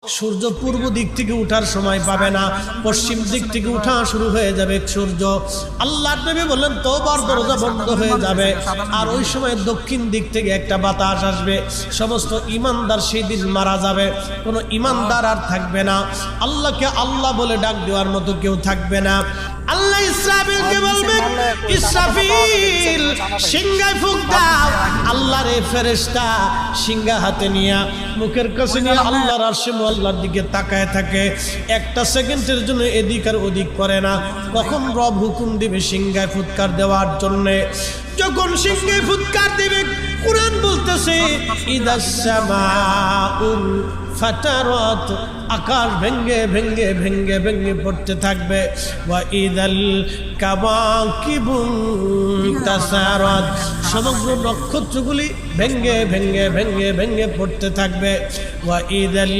সূর্য পূর্ব দিক থেকে ওঠার সময় পাবে না, পশ্চিম দিক থেকে উঠা শুরু হয়ে যাবে সূর্য। আল্লাহর নবী বললেন তওবার দরজা বন্ধ হয়ে যাবে, আর ওই সময় দক্ষিণ দিক থেকে একটা বাতাস আসবে। সমস্ত ঈমানদার সেই দিন মারা যাবে, কোনো ঈমানদার আর থাকবে না। আল্লাহকে আল্লাহ বলে ডাক দেওয়ার মতো কেউ থাকবে না। আল্লাহ ইসরাফিলকে বলবেন, ইসরাফিল সিংহায় ফুঁক দাও। আল্লাহর এই ফেরেশতা সিংহা হাতে নিয়ে মুখের কাছে নিয়ে আল্লাহর আরশে আল্লাহর দিকে তাকায় থাকে, একটা সেকেন্ডের জন্য এদিক আর ওদিক করে না। কখন রব হুকুম দিবে সিংহায় ফুৎকার দেওয়ার জন্য, যখন সিংহায় ফুৎকার দিবে, কুরআন বলতেছে ইদাস সামাউল ফাতারাত, আকাশ ভেঙ্গে ভেঙ্গে ভেঙ্গে ভেঙ্গে পড়তে থাকবে। ওয়া ইদাল কাওয়াকিবু তাসারাত, সমগ্র নক্ষত্রগুলি ভেঙ্গে ভেঙ্গে ভেঙ্গে ভেঙ্গে পড়তে থাকবে। ওয়া ইদাল